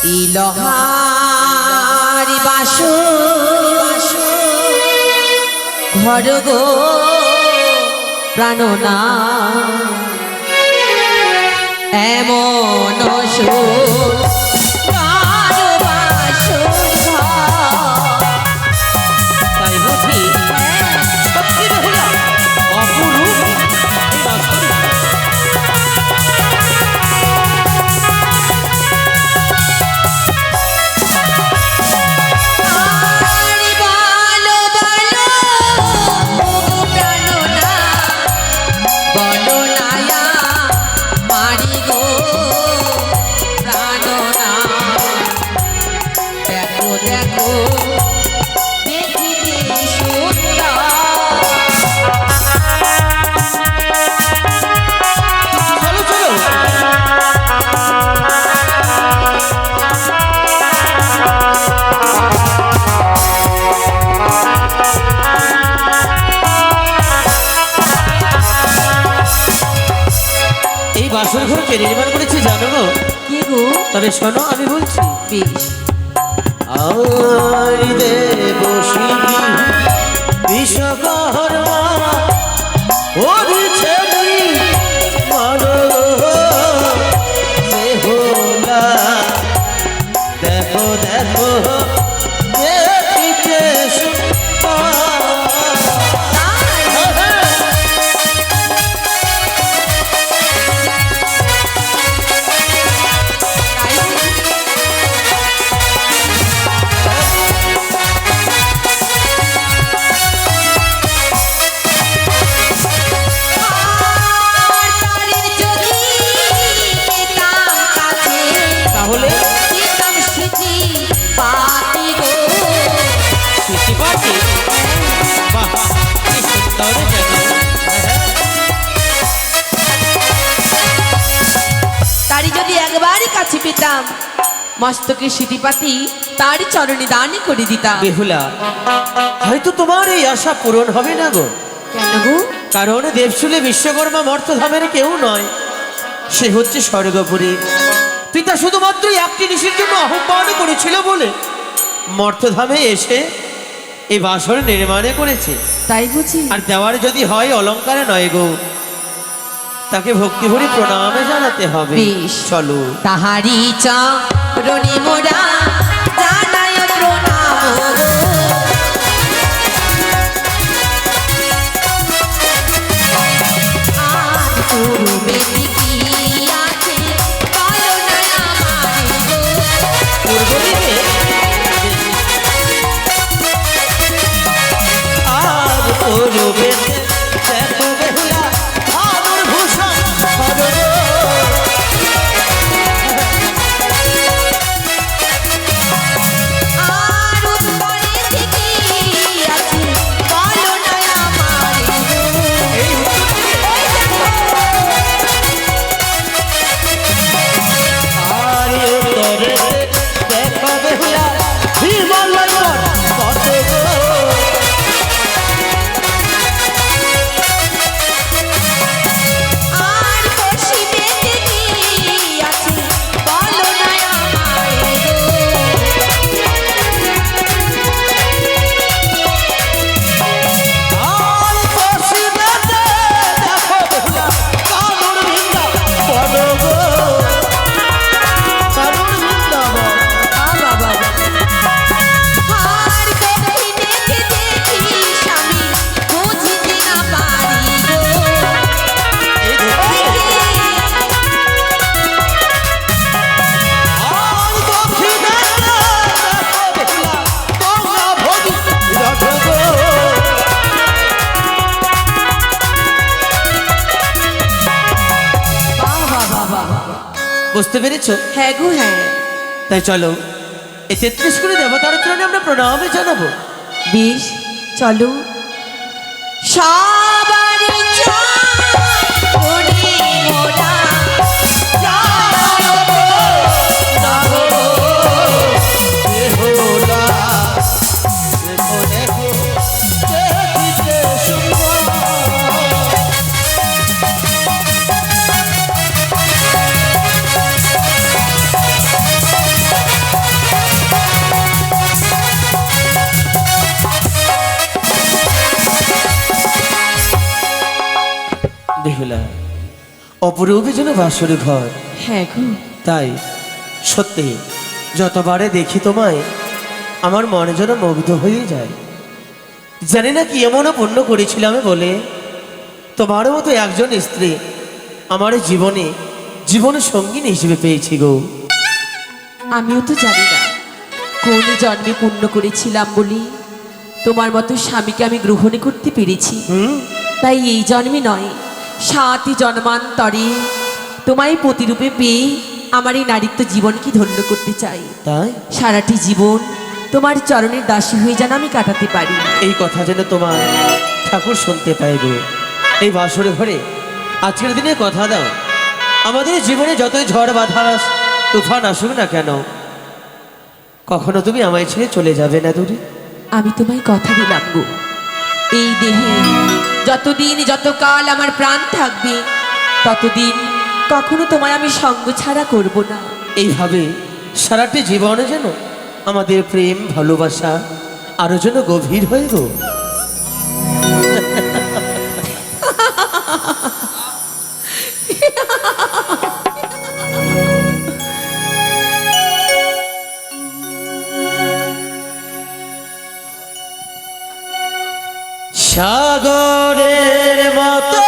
ইলহারি বাসর ঘর গো প্রাণনা এমন সুর তাই বুঝি সত্যি বেহুলা অপরূপ এই বাসর। বাসর ঘর কে নির্মাণ করেছে জানো গো? কি গো? তবে শোনো আমি বলছি। বেশ। আর দেব শিবি বিশ্বকর্মা ওরিছে মানো বেহুলা দেখো দেখো দেখিতে তারি যদি একবারই কাছে পেতাম মস্তকে সিটিপাতি তারই চরণে দানই করে দিতাম। বেহুলা হয়তো তোমার এই আশা পূরণ হবে না গো। কেন গো? কারণ দেবশুলে বিশ্বকর্মা মর্তধামের কেউ নয়, সে হচ্ছে স্বর্গপুরী। পিতা শুধুমাত্র একটি নিশির জন্য আহ্বান করেছিল বলে মর্তধামে এসে এই বাসর নির্মাণে করেছে। তাই বুঝি? আর দেওয়ার যদি হয় অলঙ্কারে নয় গো, তাকে ভক্তি ভরে প্রণামে জানাতে হবে। বেশ। চলো তাহারি চরণে মোরা জানায় প্রণাম। আর পূর্বে কি আছে বলো না আমারে গো। পূর্ব দিকে আর পূর্বে দেখো বেহুলা আমার ভূষণ সরব। আর উত্তরে থেকে আছে বলো না আমারে গো। এই আর উত্তরে দেখো বেহুলা হিমালয় পর্বত গো। আর পশ্চিমে থেকে আছে বলো না আমারে গো। আর পশ্চিমেতে দেখো বেহুলা কানুর বৃন্দা বন গো। কানুর বৃন্দাবন। আর দক্ষিণেতে দেখি স্বামী বুঝিতে না পারি গো। এই দক্ষিণে আর দক্ষিণেতে দেখো বেহুলা গঙ্গা ভগি রথ গো। বুঝতে পেরেছো? হ্যাঁ গো হ্যাঁ। তাই চলো এই 33 কোটি দেবতার চরণে আমরা প্রণামে জানাবো। বেশ চলো। সবারই চরণে মোরা জানাবো। বেহুলা দেখো দেখো দেখিতে সুন্দর। বেহুলা, অপরূপে যেন বাসর ঘর। হ্যাঁ গো, তাই সত্যি যতবারে দেখি তোমায় আমার মনে যেন মুগ্ধ হয়ে যায়। জানি না কি এমনও পুণ্য করেছিলাম বলে তোমার মতো একজন স্ত্রী আমার জীবনে সঙ্গিনী হিসেবে পেয়েছি গো। আমিও তো জানি না কোন জন্মে পুণ্য করেছিলাম বলি তোমার মতো স্বামীকে আমি গ্রহণ করতে পেরেছি। তাই এই জন্মে নয়, 7 জন্মান্তরে তোমায় প্রতিরূপে পেয়ে আমার এই নারীত্ব জীবনকে ধন্য করতে চাই। তাই সারাটি জীবন তোমার চরণের দাসী হয়ে যেন আমি কাটাতে পারি। এই কথা যেন তোমার ঠাকুর শুনতে পাই গো। এই বাসরে ঘরে আজকের দিনে কথা দাও, আমাদের জীবনে যতই ঝড় বাধা তুফান আসুক না কেন, কখনো তুমি আমায় ছেড়ে চলে যাবে না দূরে। আমি তোমায় কথা দিলাম গো, এই দেহে যতদিন যতকাল আমার প্রাণ থাকবে ততদিন কখনো তোমায় আমি সঙ্গ ছাড়া করব না। এইভাবে সারাটি জীবনে যেন আমাদের প্রেম ভালোবাসা আরো যেন গভীর হয়ে গো। সাগরের মতো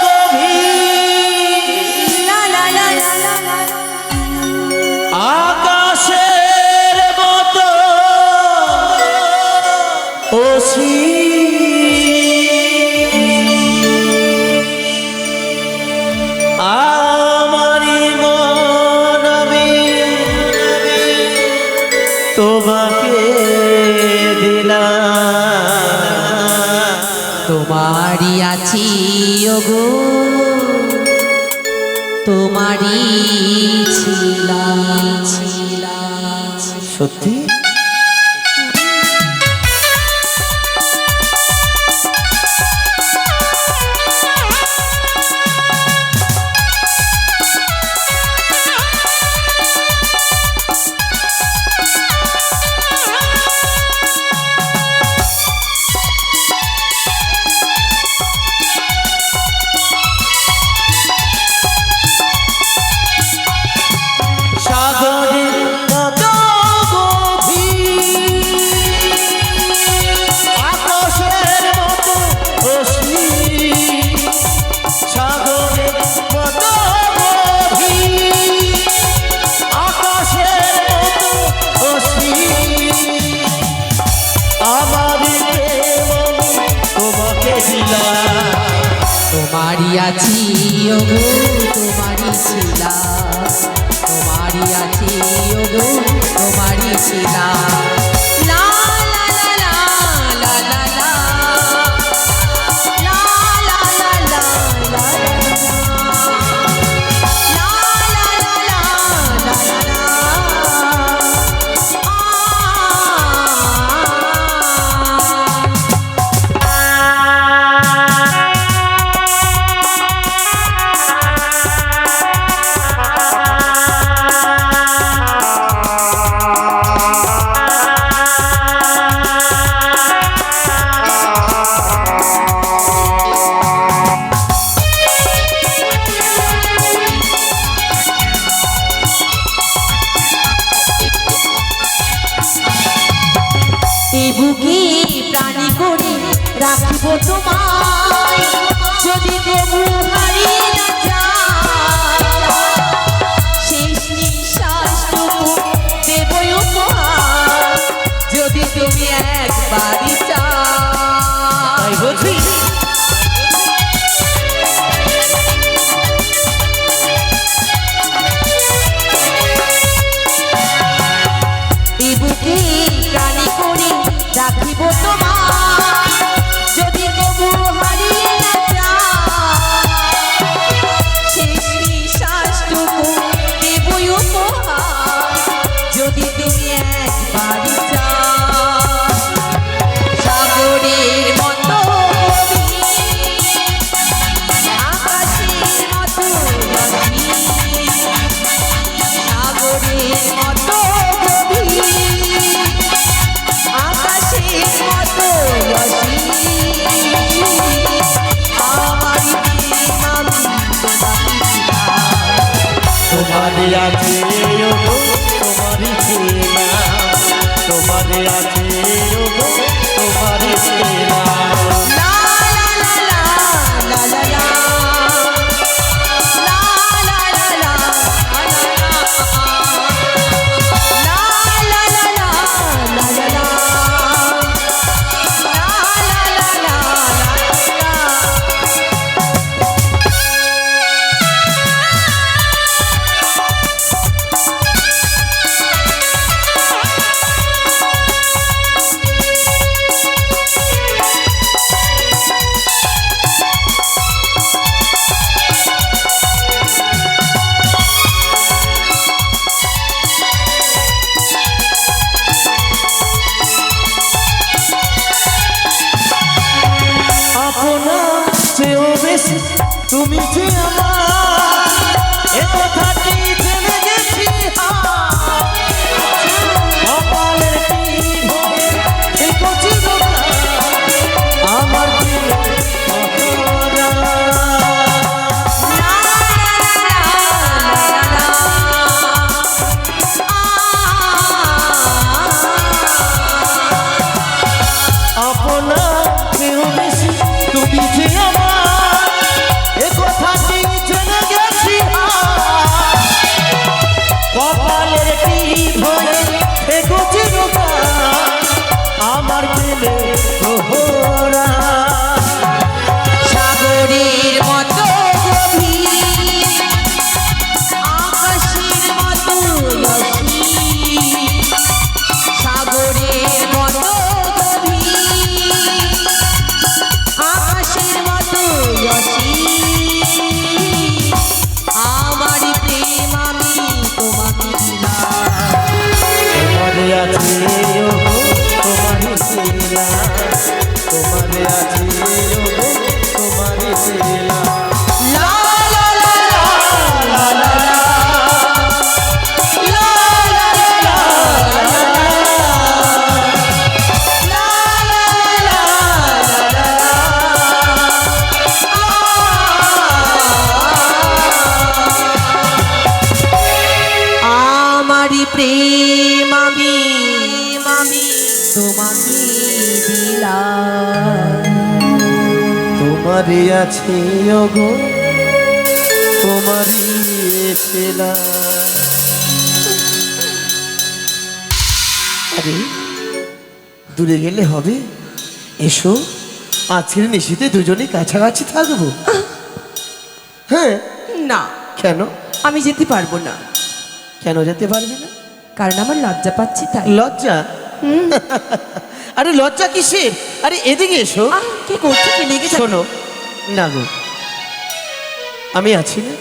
গভীর, আকাশের মতো অসীম, আমারি মন আমি তোমাকে দিলাম। তোমারই আছি ওগো, তোমারই ছিলাম। সত্যি সাগরের মতো গভীর, আকাশের মতো অসীম, সাগরের মতো গভীর, আকাশের মতো অসীম, আমার প্রেম তোমাকে দিলাম। তোমারই আছি ওগো, তোমারই ছিলাম। তোমারই আছি ওগো, তোমারই ছিলাম। লা লা লা লা লা লা লা। লা লা লা লা লা লা লা। লা লা লা লা লা লা লা। এই বুকে প্রাণী করে রাখবো তোমায়, যদি তবু হারিয়ে না যায়। শেষ নিঃশ্বাসটুকু দেবো উপহার, যদি তুমি একবারই চাও। বুঝি এই বুকে প্রাণী করে রাখিব তোমার, যদি তবু হারিয়ে না যায়। শেষ নিঃশ্বাসটুকু দেবই উপহার, যদি তুমি একবারই চাও। সাগরের মতো গভীর, আকাশের মতো অসীম, সাগরের মতো গভীর, আকাশের মতো অসীম, আমার আছে ওগো তোমারই খেলা, তোমারে আছে ওগো তোমারই খেলা। লা লা লা লা লা লা লা। লা লা লা লা লা লা। লা লা লা লা লা লা লা। লা লা লা লা লা লা। আপনার চেয়েও বেশি তুমি যে আমার, এ কথাটি জেনে গেছি কপালের টিপ হয়ে থেকো চিরকাল আমার প্রিয় অপরাধ। আপনার চেয়েও বেশি তুমি যে আমার, এ কথাটি জেনে গেছি কপালের টিপ হয়ে থেকো চিরকাল আমার প্রেমে প্রহরা। সাগরের মতো গভীর, আকাশের মতো অসীম। সাগরের মতো গভীর, আকাশের মতো অসীম। আমারই প্রেম আমি তোমাকে দিলাম। তোমারে আছে ওগো তোমারই খেলা, তোমারে আছে ওগো তোমারই খেলা। লা লা লা লা লা লা লা। লা লা লা লা লা লা লা। লা লা লা লা লা লা। আমারই প্রেম আমি তোমাকে দিলাম। তোমারে আছে ওগো তোমারই খেলা। আরে দূরে গেলে হবে, এসো আজকের নিশীতে দুজনে কাছাকাছি থাকবো। হ্যাঁ, না, কেন আমি যেতে পারবো না, কেন যেতে পারবি না? কারণ আমার লজ্জা পাচ্ছি তাই। লজ্জা? আরে লজ্জা কিসের? আরে এদিকে এসো। কি করছো, কি লেগে যাচ্ছে? শোনো না গো, আমি আছি না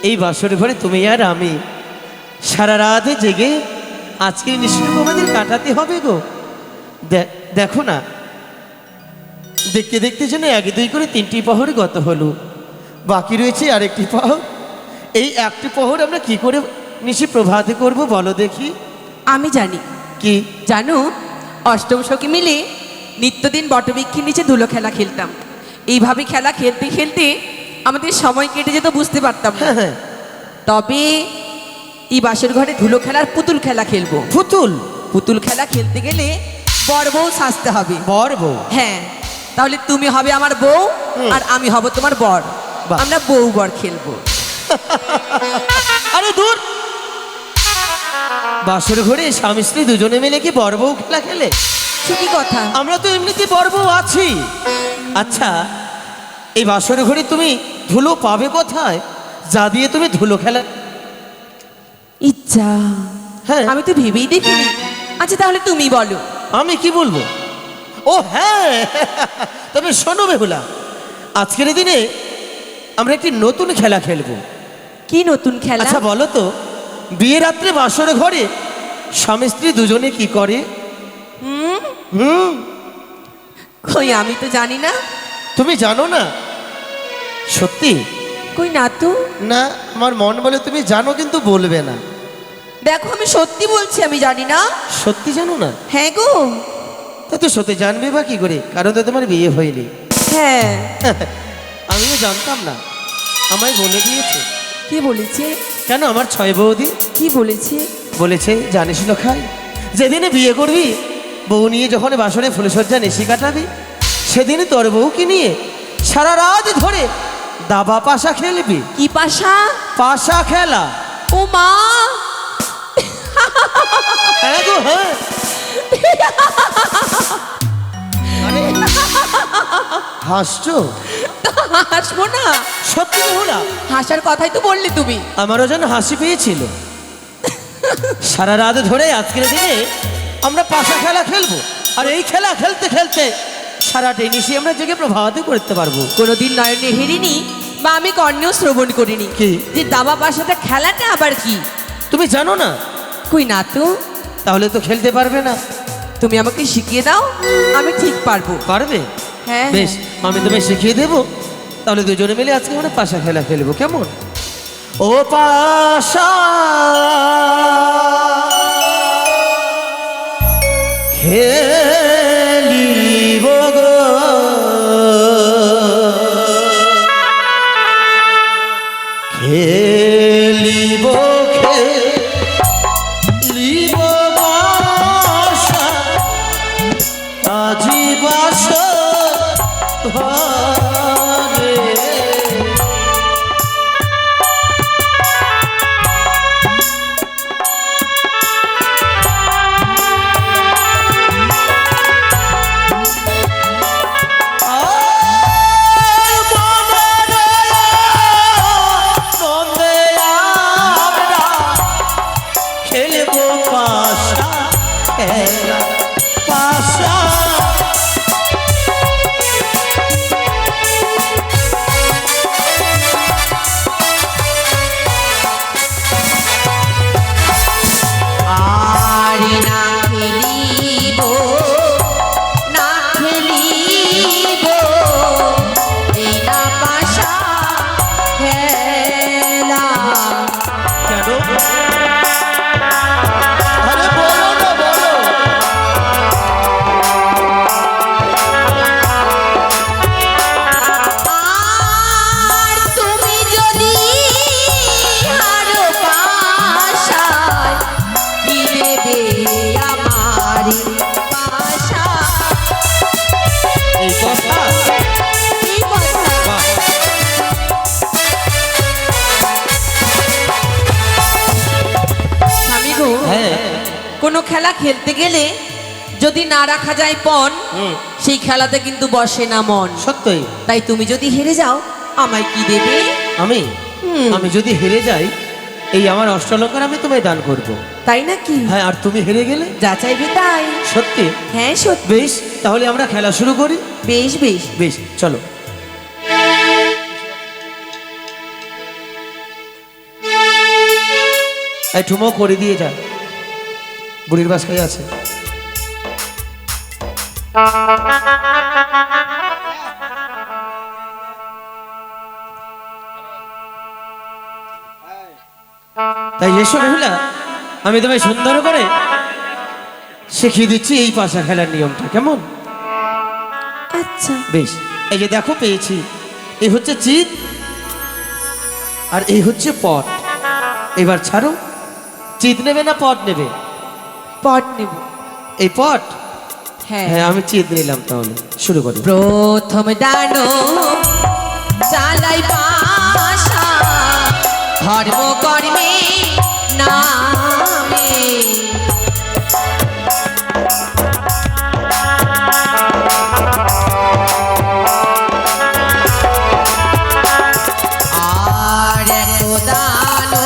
এই বাসর ঘরে, তুমি আর আমি সারা রাতে জেগে আজকে নিশ্চয় আমাদের কাটাতে হবে গো। দেখো না, দেখতে দেখতে যেন এক দুই করে 3টি প্রহর গত হলো, বাকি রয়েছে আরেকটি প্রহর। এই একটি প্রহর আমরা কি করে নিশি প্রভাতে করব বলো দেখি। আমি জানি। কি জানো, অষ্টম সখী মিলে নিত্যদিন বটবৃক্ষের নিচে ধুলো খেলা খেলতাম। এইভাবে খেলা খেলতে খেলতে আমাদের সময় কেটে যেত, বুঝতে পারতাম না। হ্যাঁ, তবে এই বাসর ঘরে ধুলো খেলার পুতুল খেলা খেলবো। পুতুল খেলা খেলতে গেলে বর বউ সাজতে হবে। বর বউ? হ্যাঁ, তাহলে তুমি হবে আমার বউ আর আমি হব তোমার বর। বাহ। আমরা বউ বর খেলবো। আরে দূর, বাসর ঘরে স্বামী স্ত্রী দুজনে মিলে কি বর বউ খেলা খেলে? কি কথা? আমরা তো এমনিতে বর বউ আছি। আচ্ছা, এই বাসর ঘরে তুমি ধুলো পাবে কোথায় যা দিয়ে তুমি ধুলো খেলা? ইচ্ছা, হ্যাঁ, আমি তো ভেবেই দেখিনি। আচ্ছা তাহলে তুমি বলো। আমি কি বলবো? ও হ্যাঁ, তবে শোনো বেহুলা, আজকের দিনে আমরা একটি নতুন খেলা খেলবো। কি নতুন খেলা? আচ্ছা বলো তো, বিয়ে রাত্রে বাসর ঘরে স্বামী স্ত্রী দুজনে কি করে? কই, আমি তো জানি না। তুমি জানো না? সত্যি? কই না তো। না, আমার মন বলে তুমি জানো কিন্তু বলবে না। দেখো, আমি সত্যি বলছি, আমি জানি না। সত্যি জানো না? হ্যাঁ গো। তা তো সত্যি জানবে বা কি করে, কারণ তো তোমার বিয়ে হয়নি। হ্যাঁ। আমিও জানতাম না, আমায় বলে দিয়েছে। কি বলেছে? কেন আমার ছয় বৌদি কি বলেছে? বলেছে জানিস লখাই, যেদিনে বিয়ে করবি বউ নিয়ে যখন বাসনে ফুলসজ্জা নেশি কাটাবি, সেদিন তোর বউকে নিয়ে সারা রাত ধরে দাবা পাশা খেলবি। কি পাশা? পাশা খেলা। ও মা, হ্যাঁ গো হ্যাঁ। আরে, হাসছো? হাসবো না? সত্যি বহুলা, হাসার কথাই তো বললে তুমি। আমারও যেন হাসি পেয়েছিল। সারা রাত ধরে আজকের দিনে আমরা পাশা খেলা খেলবো, আর এই খেলা খেলতে খেলতে সারা টেনিসি আমরা জেগে প্রভাবিত করতে পারবো। কোনোদিন নয়নে হেরিনি বা আমি কর্ণেও শ্রবণ করিনি কি? যে দাবা পাশাটা খেলাটা আবার কি। তুমি জানো না? কই না তো। তাহলে তো খেলতে পারবে না। তুমি আমাকে শিখিয়ে দাও, আমি ঠিক পারবো। পারবে? হ্যাঁ বেশ, আমি তোমায় শিখিয়ে দেবো। তাহলে দুজনে মিলে আজকে আমরা পাশা খেলা খেলবো, কেমন? ও পাশা খেলিব গো, খেলিব খেলিব পাশা আজি বাসর ঘরে। খেলবো পাশা খেলা, পাশা আর না খেলিব, না খেলিব এই না পাশা খেলা। কেন? আরে বলো না, বলো। আর তুমি যদি হারো পাশায়, কি দেবে আমারি পাশা? এই কথা? এই কথা। বাহ। স্বামী গো, হ্যাঁ। কোনো খেলা খেলতে গেলে যদি না রাখা যায় পণ, হুম, সেই খেলাতে কিন্তু বসে না মন। সত্যই। তাই তুমি যদি হেরে যাও, আমায় কি দেবে? আমি হুম। আমি যদি হেরে যাই, এই আমার অষ্টলঙ্কার আমি তোমায় দান করব। তাই নাকি? হ্যাঁ, আর তুমি হেরে গেলে? যা চাইবে তাই। সত্যি? হ্যাঁ সত্যি। বেশ, তাহলে আমরা খেলা শুরু করি। বেশ বেশ। বেশ, চলো। এই ঠুমো করে দিয়ে যা, বুড়ির বাসায় আছে। তাই এসো বেহুলা, আমি তোমায় সুন্দর করে শিখিয়ে দিচ্ছি এই পাশা খেলার নিয়মটা, কেমন? আচ্ছা। বেশ, এই যে দেখো পেয়েছি, এই হচ্ছে চিত আর এই হচ্ছে পট। এবার ছাড়ো, চিত নেবে না পট নেবে? পট নেব। এই পট? হ্যাঁ। হ্যাঁ, আমি চিত নিলাম, তাহলে শুরু করি। প্রথম দানো চালাই পাশা, ধর্ম কর্মে নামে। আর এক দানো,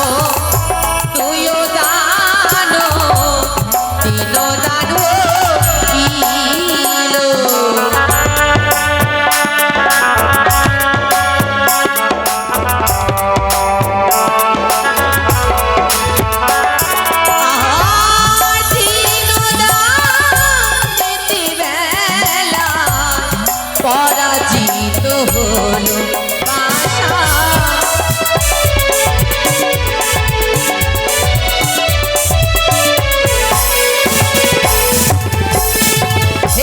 তুইও দানো, তিন দানো কিলো। আর তিন দানেতে বেলা পরাজিত হলো পাশা।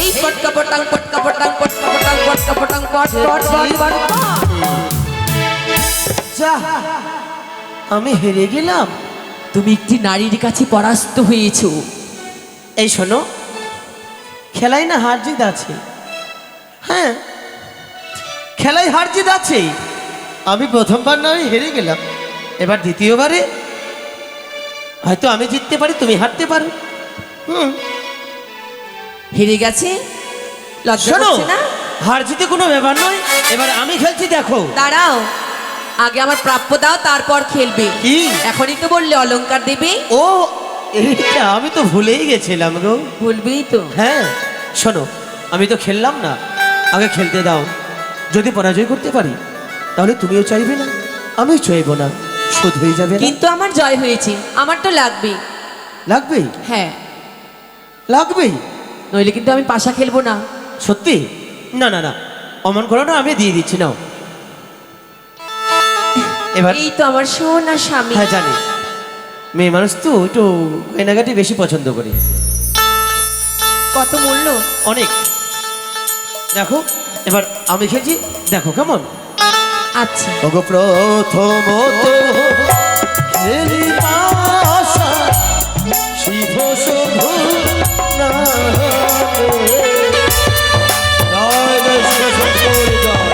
এই পটকা পটাং পটকা পটাং পটকা পটাং পটকা পটাং পট পট পট পট পট। যা, আমি হেরে গেলাম? তুমি একটি নারীর কাছে পরাস্ত হয়েছো। এই শোনো, খেলায় না হার জিত আছে। হ্যাঁ, খেলায় হার জিত আছে। আমি প্রথমবার না আমি হেরে গেলাম, এবার দ্বিতীয়বারে হয়তো আমি জিততে পারি, তুমি হারতে পারো। হেরে গেছে, লজ্জা শোনো, করছে না? হার জিতে কোনো ব্যাপার নয়, এবার আমি খেলছি, দেখো। দাঁড়াও, আগে আমার প্রাপ্য দাও, তারপর খেলবে। কি? এখনই তো বললে অলংকার দেবে। ও, এইটা আমি তো ভুলেই গেছিলাম গো। বলবেই তো। হ্যাঁ শোনো, আমি তো খেললাম না, আগে খেলতে দাও। যদি পরাজয় করতে পারি তাহলে তুমিও চাইবে না, আমিও চাইবো না, শোধ হয়ে যাবে না? কিন্তু আমার জয় হয়েছে, আমার তো লাগবে। লাগবেই? হ্যাঁ, লাগবেই। নইলে কিন্তু আমি পাশা খেলবো না। সত্যি? না না না, অমন করো না, আমি দিয়ে দিচ্ছি, নাও। এবার এই তো আমার সোনা স্বামী। হ্যাঁ জানি, মেয়ে মানুষ তো একটু কেনাকাটি বেশি পছন্দ করি। কত মূল্য? অনেক। দেখো, এবার আমি খেলছি, দেখো কেমন। আচ্ছা, ওগো প্রথমত খেলি পাশা, শিব শুভ নামে। জয় জয় শিব শঙ্কর জয়।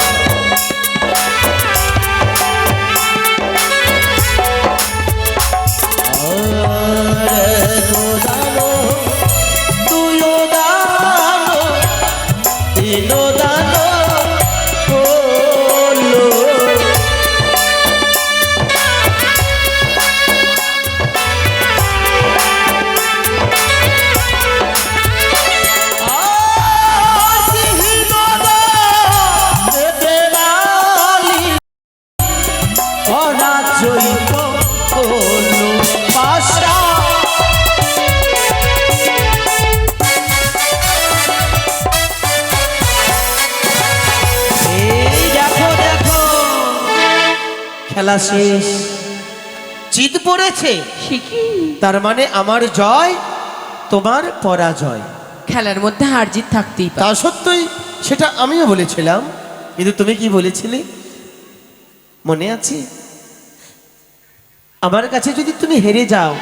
আরে দানো, তুইও দানো, তিনো দানো হলো। খেলা শেষ, জিত পড়েছে, সে কি? তার মানে আমার জয়, তোমার পরাজয়। খেলার মধ্যে হার জিত থাকতেই পারে। তা সত্যই, সেটা আমিও বলেছিলাম, কিন্তু তুমি কি বলেছিলে মনে আছে? আমার কাছে যদি তুমি হেরে যাও,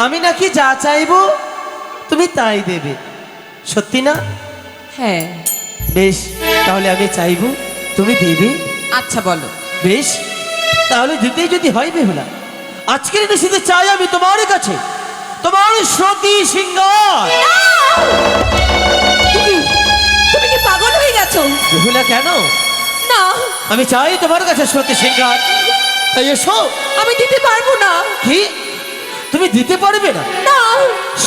আমি নাকি যা চাইবো তুমি তাই দেবে, সত্যি না? হ্যাঁ। বেশ, তাহলে আমি চাইবো তুমি দেবে। আচ্ছা বলো। বেশ, তাহলে দিতেই যদি হয় বেহুলা, আজকের নিশীথে চাই আমি তোমার কাছে তোমার সতী সিংহার। তুমি কি পাগল হয়ে গেছো? বেহুলা কেন? না, আমি চাই তোমার কাছে সতী সিংহার। তাই এসো। আমি দিতে পারবো না। কি? তুমি দিতে পারবে না? না,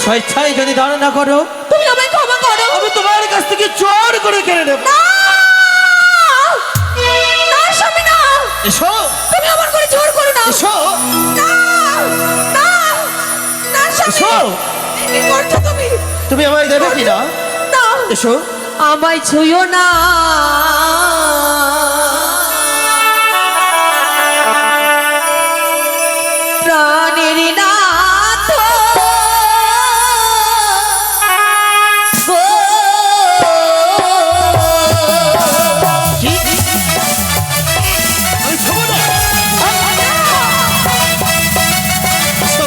স্বেচ্ছায় যদি দান না করো, তুমি আমায় ক্ষমা করো। আমি তোমার কাছ থেকে চোর করে কেড়ে নেব। না, না স্বামী, না। এসো। তুমি আমার করে জোর করো না। এসো। না, না, না স্বামী। এসো। কি করছো তুমি? তুমি আমায় দেবে কি না? না, এসো। আমায় ছুঁয়ো না। প্রাণের নাথ গো। কি? আমি ছোবো না। এসো।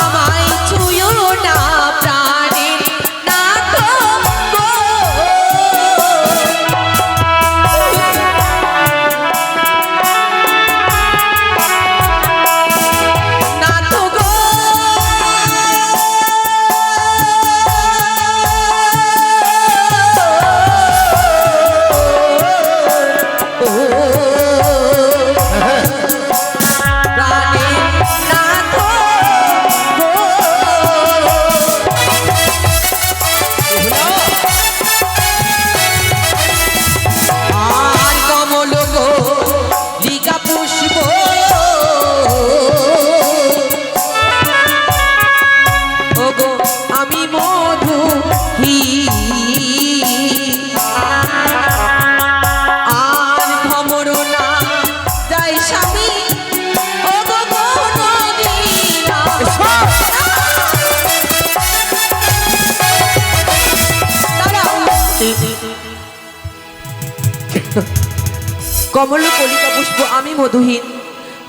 আমায় ছুঁয়ো না, প্রাণের নাথ গো। নাথ গো। প্রাণের নাথ গো। আর কমল গো লিগা পুষ্প ওগো আমি মধু আর ভমর না যাই স্বামী ওগো কোনদিন দাঁড়াও। কমল কলিকা পুষ্প আমি মধুহীন,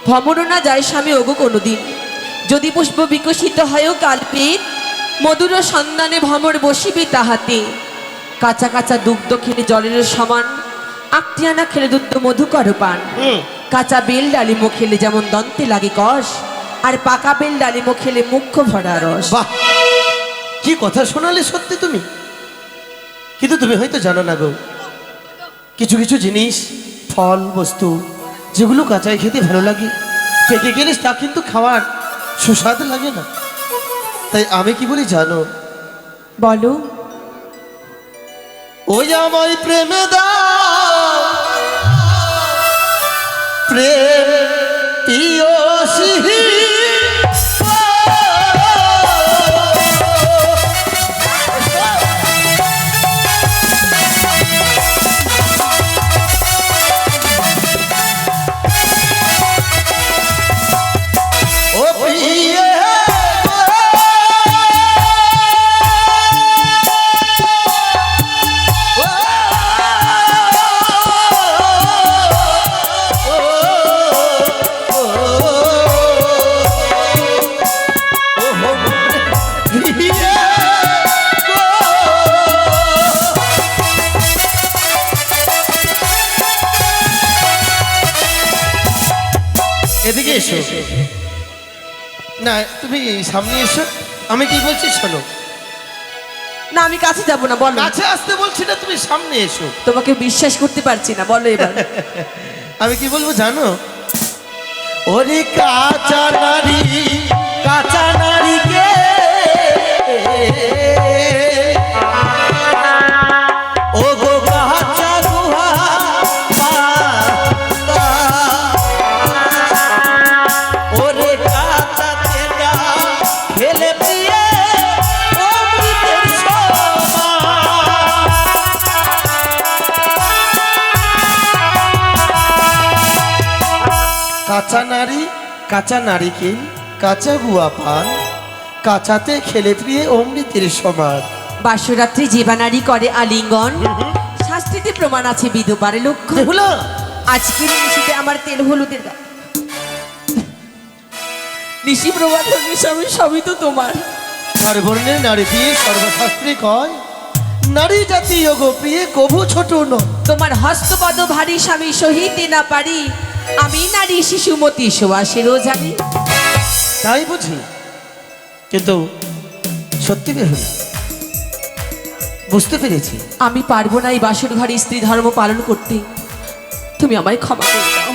ভ্রমর না যায় স্বামী ওগো কোনোদিন। যদি পুষ্প বিকশিত হয়ও কালপেট, মধুর সন্ধানে ভ্রমর বসিবে তাহাতে। কাঁচা কাঁচা দুগ্ধ খেলে জলের সমান, আক্তিয়ানা খেলে দুগ্ধ মধু কর পান। কাঁচা বেল ডালিমো খেলে যেমন দন্তে লাগে কষ, আর পাকা বেল ডালিমো খেলে মুখ্য ভরা রস। বাহ, কি কথা শোনালে সত্যি তুমি। কিন্তু তুমি হয়তো জানো না গো, কিছু কিছু জিনিস, ফল বস্তু যেগুলো কাঁচায় খেতে ভালো লাগে, পেকে গেলে তা কিন্তু খাওয়ার সুস্বাদ লাগে না। তাই আমি কি বলি জানো, বলো। ওই আমায় প্রেমে দাও প্রেম পিয়সী, এদিকে এসো না, তুমি সামনে এসো। আমি কি বলছি শোনো। না আমি কাছে যাব না, বলো। কাছে আসতে বলছি না, তুমি সামনে এসো। তোমাকে বিশ্বাস করতে পারছি না, বলো এবার। আমি কি বলবো জানো, ওরে কাঁচা নারী, কাঁচা নারীকে ও গো কাঁচা গুহা পাতা, ওরে কাঁচা তেজা খেলে প্রিয়ে অমৃতের সমান। কাঁচা নারী, কাঁচা নারীকে কাঁচা গুয়া পান, কাঁচাতে খেলে প্রিয়ে অমৃতের সমান। বাসরাত্রি জীবানারী করে আলিঙ্গন, শাস্ত্রীতে প্রমাণ আছে বিধবার লক্ষণ। হলো আজকের নিশিতে আমার তেল হলুদের নিশি প্রভাত স্বামী সবই তো তোমার। তার বর্ণের নারী প্রিয়ে সর্বশাস্ত্রে কয়, নারী জাতি গো প্রিয়ে কভু ছোট নয়। তোমার হস্তপদ ভারী স্বামী সহিতে না পারি, আমি নারী শিশুমতি সুবাসেরও জানি। তাই বুঝি, কিন্তু সত্যি বেহুলা বুঝতে পেরেছি আমি পারবো না এই বাসর ঘরে স্ত্রী ধর্ম পালন করতে, তুমি আমায় ক্ষমা করে দাও।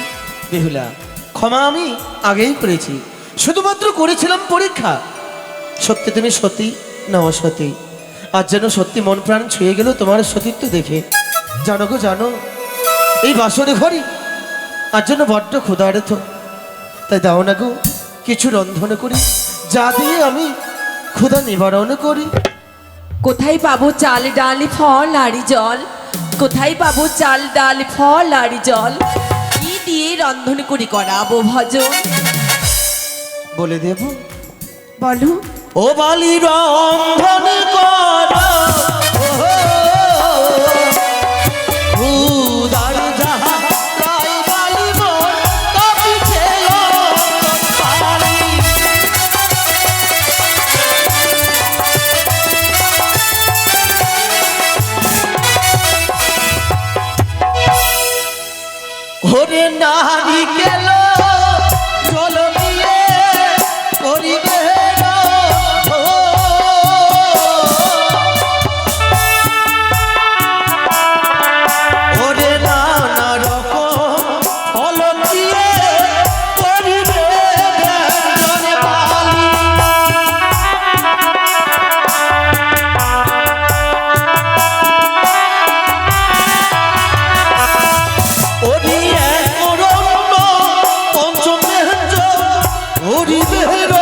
বেহুলা, ক্ষমা আমি আগেই করেছি, শুধুমাত্র করেছিলাম পরীক্ষা। সত্যি তুমি সতী না অসতী, আজ যেন সত্যি মন প্রাণ ছুঁয়ে গেল তোমার সতীত্ব দেখে। জানো গো জানো, এই বাসরে ঘরে আজ যেন বড্ড ক্ষুধার্ত। তাই দাও না গো কিছু রন্ধন করি, যা দিয়ে আমি ক্ষুধা নিবারণ করি। কোথায় পাবো চাল ডাল ফল আর জল, কোথায় পাবো চাল ডাল ফল আর জল, কি দিয়ে রন্ধন করি করাবো ভজন। বলে দেব, বলো। ও বালি রন্ধন কর, উদার যাহা তাই বালি মোর কাপিছে পারি। ওরে নারী গেল জল দিয়ে করিবে হরি বেহর